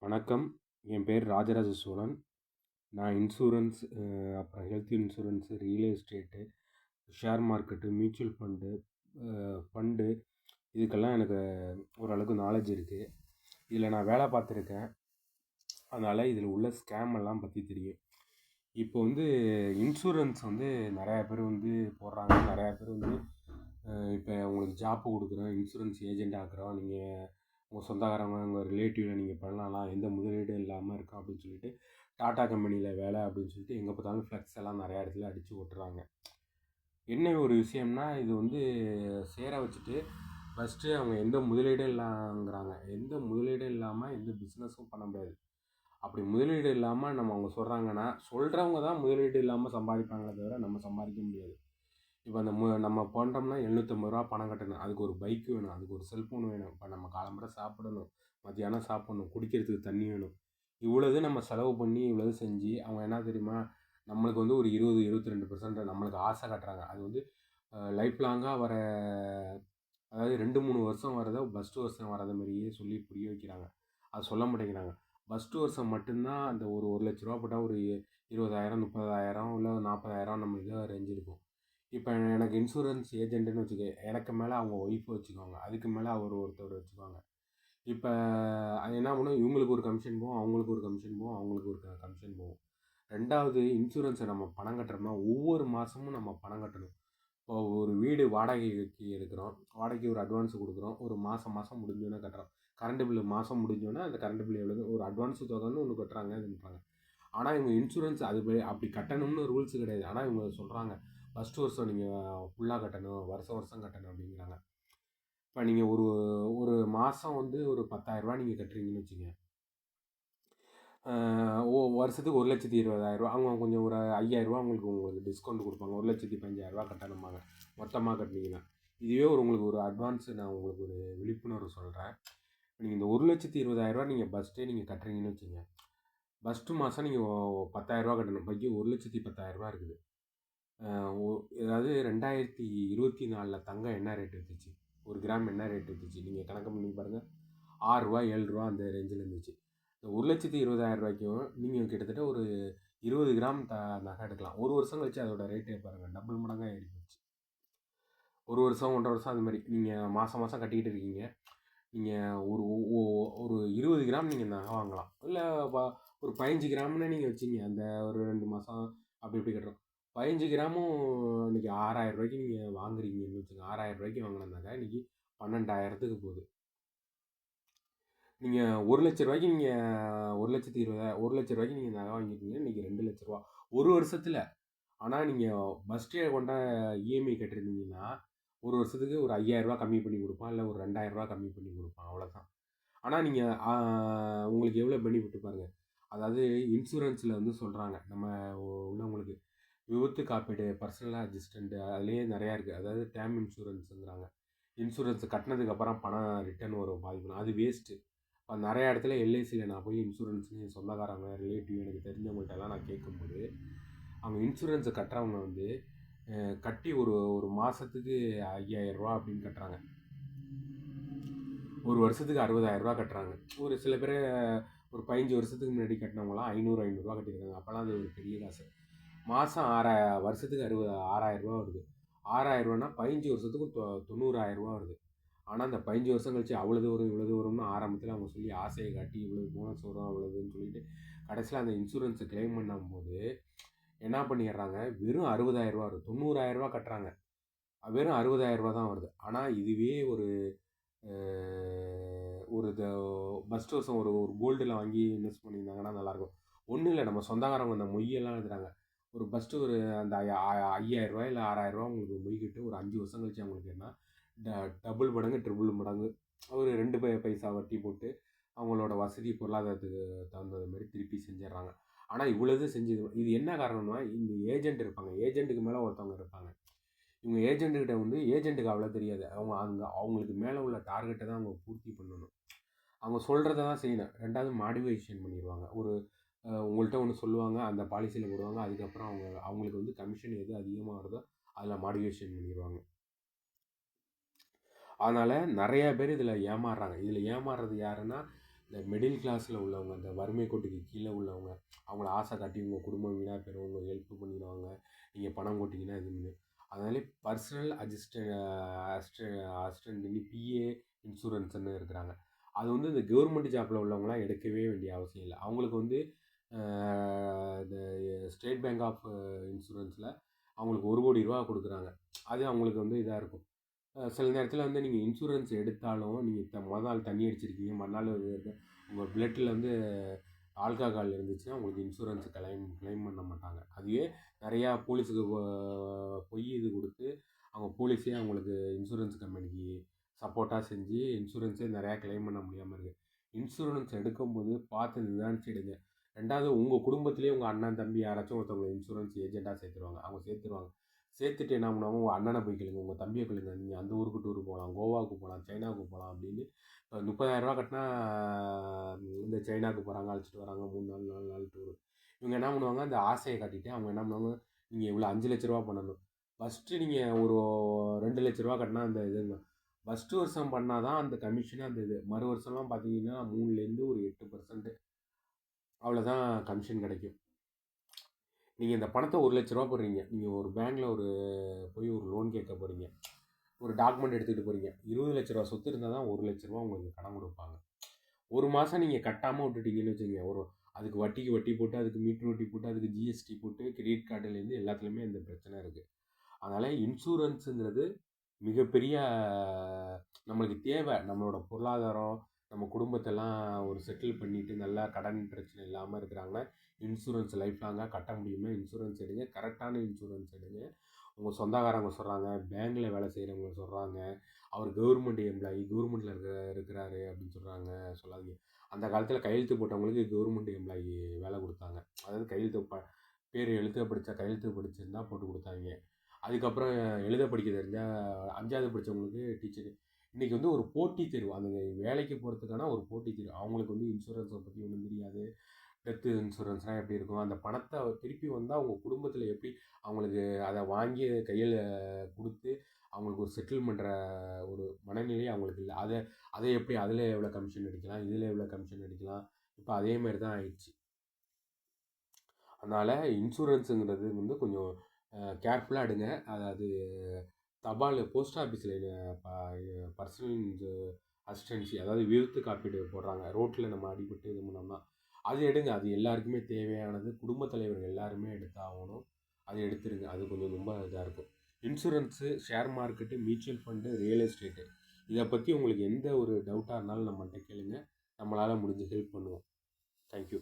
வணக்கம். என் பேர் ராஜராஜ சோழன். நான் இன்சூரன்ஸ், அப்புறம் health insurance, real estate, share market, mutual fund இதுக்கெல்லாம் எனக்கு ஓரளவுக்கு நாலேஜ் இருக்குது. இதில் நான் வேலை பார்த்துருக்கேன். அதனால் இதில் உள்ள ஸ்கேம் எல்லாம் பற்றி தெரியும். இப்போ இன்சூரன்ஸ் நிறையா பேர் போடுறாங்க. நிறையா பேர் இப்போ உங்களுக்கு ஜாப்பு கொடுக்குறோம், இன்சூரன்ஸ் ஏஜெண்ட் ஆக்குறோம், நீங்கள் உங்கள் சொந்தக்காரங்க உங்கள் ரிலேட்டிவில் நீங்கள் பண்ணலாம், எந்த முதலீடும் இல்லாமல் இருக்கும் அப்படின்னு சொல்லிட்டு டாட்டா கம்பெனியில் வேலை அப்படின்னு சொல்லிட்டு எங்கே பார்த்தாலும் ஃப்ளெக்ஸ் எல்லாம் நிறையா இடத்துல அடித்து ஓட்டுறாங்க. என்ன ஒரு விஷயம்னா, இது சேர வச்சுட்டு ஃபஸ்ட்டு அவங்க எந்த முதலீடும் இல்லைங்கிறாங்க. எந்த முதலீடும் இல்லாமல் எந்த பிஸ்னஸும் பண்ண முடியாது. அப்படி முதலீடு இல்லாமல் அவங்க சொல்கிறாங்கன்னா, சொல்கிறவங்க தான் முதலீடு இல்லாமல் சம்பாதிப்பாங்களே தவிர நம்ம சம்பாதிக்க முடியாது. இப்போ நம்ம பண்ணுறோம்னா ரூ. 750 பணம் கட்டணும். அதுக்கு ஒரு பைக் வேணும், அதுக்கு ஒரு செல்ஃபோன் வேணும். இப்போ நம்ம காலம்பற சாப்பிடணும், மத்தியானம் சாப்பிடணும், குடிக்கிறதுக்கு தண்ணி வேணும். இவ்வளவு நம்ம செலவு பண்ணி இவ்வளவு செஞ்சு அவங்க என்ன தெரியுமா, நம்மளுக்கு ஒரு 20-22% நம்மளுக்கு ஆசை காட்டுறாங்க. அது லைஃப் லாங்காக வர, அதாவது 2-3 வருஷம் வரதை ஃபஸ்ட்டு வருஷம் வராத மாதிரியே சொல்லி புரிய வைக்கிறாங்க. அது சொல்ல மாட்டேங்கிறாங்க. ஃபஸ்ட்டு வருஷம் மட்டும்தான் அந்த ஒரு ₹1,00,000 போட்டால் ஒரு 20,000, 30,000 இல்லை 40,000 நம்ம இதாக ரேஞ்சு இருக்கும். இப்போ எனக்கு இன்சூரன்ஸ் ஏஜென்ட்டுன்னு வச்சுக்க, எனக்கு மேலே அவங்க ஒய்ஃப் வச்சுக்குவாங்க, அதுக்கு மேலே ஒருத்தர் வச்சுக்குவாங்க. இப்போ அது என்ன பண்ணும், இவங்களுக்கு ஒரு கமிஷன் போகும், அவங்களுக்கு ஒரு கமிஷன் போகும், அவங்களுக்கு ஒரு கமிஷன் போகும். ரெண்டாவது, இன்சூரன்ஸை நம்ம பணம் கட்டுறோம்னா ஒவ்வொரு மாதமும் நம்ம பணம் கட்டணும். இப்போ ஒரு வீடு வாடகைக்கு எடுக்கிறோம், வாடகைக்கு ஒரு அட்வான்ஸ் கொடுக்குறோம், ஒரு மாதம் முடிஞ்சோன்னே கட்டுறோம். கரண்ட் பில்லு மாதம் முடிஞ்சோன்னே அந்த கரண்ட் பில் எவ்வளோ ஒரு அட்வான்ஸ் தொகைன்னு ஒன்று கட்டுறாங்க, இது பண்ணுறாங்க. ஆனால் இவங்க இன்சூரன்ஸ் அப்படி கட்டணும்னு ரூல்ஸ் கிடையாது. ஆனால் இவங்க சொல்கிறாங்க, ஃபஸ்ட்டு வருஷம் நீங்கள் ஃபுல்லாக கட்டணும், வருஷம் கட்டணும் அப்படிங்கிறாங்க. இப்போ நீங்கள் ஒரு ஒரு மாதம் ஒரு ₹10,000 நீங்கள் கட்டுறீங்கன்னு வச்சுங்க, வருஷத்துக்கு ₹1,20,000 அவங்க கொஞ்சம் ஒரு ₹5,000 உங்களுக்கு டிஸ்கவுண்ட் கொடுப்பாங்க. ₹1,15,000 கட்டணுமாங்க மொத்தமாக கட்டினீங்கன்னா. இதுவே உங்களுக்கு ஒரு அட்வான்ஸு, நான் உங்களுக்கு ஒரு விழிப்புணர்வு சொல்கிறேன். நீங்கள் இந்த ₹1,20,000 நீங்கள் ஃபஸ்ட்டே நீங்கள் கட்டுறீங்கன்னு வச்சுங்க, ஃபஸ்ட்டு மாதம் நீங்கள் ₹10,000 கட்டணும். பாக்கி ₹1,10,000 இருக்குது. அதாவது 2024 தங்கம் என்ன ரேட் விற்றுச்சு, ஒரு கிராம் என்ன ரேட் விற்றுச்சு நீங்கள் கணக்கு பண்ணி பாருங்கள். ₹6, ₹7 அந்த ரேஞ்சில் இருந்துச்சு. இந்த ₹1,20,000 நீங்கள் கிட்டத்தட்ட ஒரு 20 கிராம் நகை எடுக்கலாம். ஒரு வருஷம் கழிச்சு அதோட ரேட்டே பாருங்கள், டபுள் மடங்காக ஏறி போச்சு. ஒரு வருஷம் 1.5 வருஷம் அது மாதிரி நீங்கள் மாதம் கட்டிக்கிட்டு இருக்கீங்க. நீங்கள் ஒரு 20 கிராம் நீங்கள் நகை வாங்கலாம். இல்லை ஒரு 15 கிராம்னு நீங்கள் வச்சிங்க, அந்த ஒரு 2 மாதம் அப்படி இப்படி கட்டுறோம். 15 கிராமும் இன்றைக்கி ₹6,000 நீங்கள் வாங்குறீங்கன்னு வச்சுங்க. ₹6,000 வாங்கின நகை இன்றைக்கி 12,000க்கு போகுது. நீங்கள் ₹1,00,000 நீங்கள் ₹1,20,000 நீங்கள் நகை வாங்கியிருக்கீங்க, இன்றைக்கி ₹2,00,000 ஒரு வருஷத்தில். ஆனால் நீங்கள் ஃபஸ்ட்டே இஎம்ஐ கட்டிருந்தீங்கன்னா ஒரு வருஷத்துக்கு ஒரு ₹5,000 கம்மி பண்ணி கொடுப்பான், இல்லை ஒரு ₹2,000 கம்மி பண்ணி கொடுப்பான், அவ்வளோதான். ஆனால் நீங்கள் உங்களுக்கு எவ்வளோ பெனிஃபிட் பாருங்கள். அதாவது இன்சூரன்ஸில் சொல்கிறாங்க, நம்ம உள்ளவங்களுக்கு விபத்து காப்பீடு, பர்சனல் அசிஸ்டண்ட்டு, அதுலேயே நிறையா இருக்குது. அதாவது டேர்ம் இன்சூரன்ஸுங்கிறாங்க. இன்சூரன்ஸ் கட்டினதுக்கப்புறம் பணம் ரிட்டர்ன் வரும் பாதிக்கணும், அது வேஸ்ட்டு. இப்போ நிறையா இடத்துல எல்ஐசியில் நான் போய் இன்சூரன்ஸ்னு சொந்தக்காரங்க, ரிலேட்டிவ், எனக்கு தெரிஞ்சவங்கள்ட்டெல்லாம் நான் கேட்கும்போது, அவங்க இன்சூரன்ஸை கட்டுறவங்க கட்டி ஒரு மாதத்துக்கு ₹5,000 அப்படின்னு கட்டுறாங்க. ஒரு வருஷத்துக்கு ₹60,000 கட்டுறாங்க. ஒரு சில பேர் ஒரு 15 வருஷத்துக்கு முன்னாடி கட்டினவங்களாம் ₹500 கட்டியிருக்காங்க. அப்போல்லாம் அது ஒரு பெரிய காசு. மாதம் வருஷத்துக்கு ₹6,000 வருது. ₹6,000 15 வருஷத்துக்கு ₹90,000 வருது. ஆனால் அந்த 15 வருஷம் கழிச்சு அவ்வளோது வரும், இவ்வளோது வரும்னு ஆரம்பத்தில் அவங்க சொல்லி ஆசையை காட்டி இவ்வளோ போனஸ் வரும், அவ்வளோதுன்னு சொல்லிட்டு கடைசியில் அந்த இன்சூரன்ஸை கிளைம் பண்ணும்போது என்ன பண்ணிடுறாங்க, வெறும் ₹60,000 வரும். ₹90,000 கட்டுறாங்க, வெறும் ₹60,000 தான் வருது. ஆனால் இதுவே ஒரு ஃபஸ்ட்டு வருஷம் ஒரு கோல்டில் வாங்கி இன்வெஸ்ட் பண்ணியிருந்தாங்கன்னா நல்லாயிருக்கும். ஒன்றும் இல்லை, நம்ம சொந்தக்காரங்க அந்த மொய்யெல்லாம் எழுதுறாங்க. ஒரு ஃபஸ்ட்டு ஒரு அந்த ₹5,000 இல்லை ₹6,000 உங்களுக்கு மொய்கிட்டு ஒரு 5 வருஷம் கழிச்சு அவங்களுக்கு என்ன டபுள் மடங்கு, ட்ரிபிள் மடங்கு, ஒரு 2 பைசா வட்டி போட்டு அவங்களோட வசதி பொருளாதாரத்துக்கு தகுந்தது மாதிரி திருப்பி செஞ்சிடறாங்க. ஆனால் இவ்வளோது செஞ்சு இது என்ன காரணம்னா, இந்த ஏஜெண்ட் இருப்பாங்க, ஏஜெண்ட்டுக்கு மேலே ஒருத்தவங்க இருப்பாங்க. இவங்க ஏஜெண்ட்டுக்கிட்ட ஏஜெண்ட்டுக்கு அவ்வளோ தெரியாது. அவங்களுக்கு மேலே உள்ள டார்கெட்டை தான் அவங்க பூர்த்தி பண்ணணும். அவங்க சொல்கிறத தான் செய்யணும். 2வது மாடிஃபிகேஷன் பண்ணிடுவாங்க. உங்கள்கிட்ட ஒன்று சொல்லுவாங்க, அந்த பாலிசியில் போடுவாங்க. அதுக்கப்புறம் அவங்களுக்கு கமிஷன் எது அதிகமாக வருதோ அதில் மாடிஃபிகேஷன் பண்ணிடுவாங்க. அதனால் நிறையா பேர் இதில் ஏமாறுறாங்க. இதில் ஏமாறுறது யாருன்னா, இந்த மிடில் கிளாஸில் உள்ளவங்க, இந்த வறுமை கோட்டுக்கு கீழே உள்ளவங்க, அவங்கள ஆசை காட்டி உங்கள் குடும்பம் வீணாக போயிடும், உங்கள் ஹெல்ப் பண்ணிடுவாங்க, நீங்கள் பணம் போட்டிங்கன்னா இது. அதனாலே பர்சனல் அசிஸ்டன்ட் பிஏ இன்சூரன்ஸ்னு இருக்கிறாங்க. அது வந்து இந்த கவர்மெண்ட் ஜாப்பில் உள்ளவங்களாம் எடுக்கவே வேண்டிய அவசியம் இல்லை. அவங்களுக்கு வந்து இந்த ஸ்டேட் பேங்க் ஆஃப் இன்சூரன்ஸில் அவங்களுக்கு 1 கோடி ரூபா கொடுக்குறாங்க. அது அவங்களுக்கு வந்து இதாக இருக்கும். சில நேரத்தில் வந்து நீங்கள் இன்சூரன்ஸ் எடுத்தாலும் நீங்கள் மொதல் நாள் தண்ணி அடிச்சிருக்கீங்க, மறுநாள் உங்கள் பிளட்டில் வந்து ஆல்கஹால் இருந்துச்சுன்னா உங்களுக்கு இன்சூரன்ஸ் கிளைம் பண்ண மாட்டாங்க. அதுவே நிறையா போலீஸுக்கு பொய் இது கொடுத்து அவங்க போலீஸே அவங்களுக்கு இன்சூரன்ஸ் கம்பெனிக்கு சப்போர்ட்டாக செஞ்சு இன்சூரன்ஸே நிறையா கிளைம் பண்ண முடியாமல் இருக்குது. இன்சூரன்ஸ் எடுக்கும்போது பார்த்து நிதானிச்சு எடுங்க. 2வது உங்கள் குடும்பத்திலே உங்கள் அண்ணன் தம்பி யாராச்சும் ஒருத்தவங்க இன்சூரன்ஸ் ஏஜெண்ட்டாக சேர்த்துருவாங்க. அவங்க சேர்த்துருவாங்க. சேர்த்துட்டு என்ன பண்ணுவாங்க, உங்கள் அண்ணனை போய் கேளுங்க, உங்கள் தம்பியை கேளுங்க, நீங்கள் அந்த ஊருக்கு டூர் போகலாம், கோவாவுக்கு போகலாம், சைனாவுக்கு போகலாம் அப்படின்னு. இப்போ 30,000 ரூபா கட்டினா இந்த சைனாவுக்கு போகிறாங்க, அழைச்சிட்டு வராங்க 3 நாள் 4 நாள் டூர். இவங்க என்ன பண்ணுவாங்க, அந்த ஆசையை காட்டிட்டு அவங்க என்ன பண்ணுவாங்க, நீங்கள் இவ்வளோ 5 லட்ச ரூபா பண்ணணும். ஃபஸ்ட்டு நீங்கள் ஒரு 2 லட்ச ரூபா கட்டினா அந்த இதுங்க ஃபஸ்ட்டு வருஷம் பண்ணால் தான் அந்த கமிஷனு அந்த இது. மறு வருஷம்லாம் பார்த்தீங்கன்னா 3லேருந்து ஒரு 8% அவ்வளோதான் கமிஷன் கிடைக்கும். நீங்கள் இந்த பணத்தை 1 லட்ச ரூபா போடுறீங்க, நீங்கள் ஒரு பேங்க்கில் போய் ஒரு லோன் கேட்க போகிறீங்க, ஒரு டாக்குமெண்ட் எடுத்துகிட்டு போகிறீங்க. 20 லட்ச ரூபா சொத்து இருந்தால் தான் 1 லட்ச ரூபா உங்களுக்கு கடன் கொடுப்பாங்க. ஒரு மாதம் நீங்கள் கட்டாமல் விட்டுட்டீங்கன்னு வச்சுக்கோங்க, அதுக்கு வட்டிக்கு வட்டி போட்டு, அதுக்கு மீட்ரு வட்டி போட்டு, அதுக்கு ஜிஎஸ்டி போட்டு, கிரெடிட் கார்டுலேருந்து எல்லாத்துலேயுமே இந்த பிரச்சனை இருக்குது. அதனால் இன்சூரன்ஸுங்கிறது மிகப்பெரிய நம்மளுக்கு தேவை. நம்மளோட பொருளாதாரம், நம்ம குடும்பத்தெல்லாம் ஒரு செட்டில் பண்ணிவிட்டு நல்லா கடன் பிரச்சனை இல்லாமல் இருக்கிறாங்கன்னா இன்சூரன்ஸ் லைஃப் லாங்காக கட்ட முடியுமா, இன்சூரன்ஸ் எடுங்க. கரெக்டான இன்சூரன்ஸ் எடுங்க. உங்கள் சொந்தக்காரங்க சொல்கிறாங்க, பேங்க்கில் வேலை செய்கிறவங்க சொல்கிறாங்க, அவர் கவர்மெண்ட் எம்ப்ளாயி, கவர்மெண்ட்டில் இருக்கிறாரு அப்படின்னு சொல்கிறாங்க, சொல்லாதீங்க. அந்த காலத்தில் கையெழுத்து போட்டவங்களுக்கு கவர்மெண்ட் எம்ப்ளாயி வேலை கொடுத்தாங்க. அதாவது பேர் எழுத கையெழுத்து படிச்சிருந்தா போட்டு கொடுத்தாங்க. அதுக்கப்புறம் எழுத படிக்க தெரிஞ்சால் 5வது படித்தவங்களுக்கு டீச்சரு. இன்றைக்கி வந்து ஒரு போட்டித் தேர்வு, அந்த வேலைக்கு போகிறதுக்கான ஒரு போட்டித் தேர்வு. அவங்களுக்கு வந்து இன்சூரன்ஸை பற்றி ஒன்றும் தெரியாது. டெத்து இன்சூரன்ஸ்னால் எப்படி இருக்கும், அந்த பணத்தை திருப்பி வந்தால் அவங்க குடும்பத்தில் எப்படி அவங்களுக்கு அதை வாங்கி கையில் கொடுத்து அவங்களுக்கு ஒரு செட்டில் பண்ணுற ஒரு மனநிலை அவங்களுக்கு இல்லை. அதை எப்படி அதில் எவ்வளோ கமிஷன் அடிக்கலாம், இதில் எவ்வளோ கமிஷன் அடிக்கலாம், இப்போ அதேமாதிரி தான் ஆயிடுச்சு. அதனால் இன்சூரன்ஸுங்கிறது வந்து கொஞ்சம் கேர்ஃபுல்லாக எடுங்க. அதாவது போஸ்ட் ஆஃபீஸில் பர்சனல் அசிஸ்டன்சி, அதாவது விருத்து காப்பீடு போடுறாங்க. ரோட்டில் நம்ம அடிபட்டு இது பண்ணோம்னா அது எடுங்க. அது எல்லாருக்குமே தேவையானது. குடும்பத் தலைவர்கள் எல்லாருமே எடுத்தாகணும். அதை எடுத்துருங்க. அது கொஞ்சம் ரொம்ப இதாக இருக்கும். Insurance, share market, mutual fund, real estate, இதை பற்றி உங்களுக்கு எந்த ஒரு டவுட்டாக இருந்தாலும் நம்மள்கிட்ட கேளுங்க. நம்மளால் முடிஞ்ச ஹெல்ப் பண்ணுவோம். தேங்க்யூ.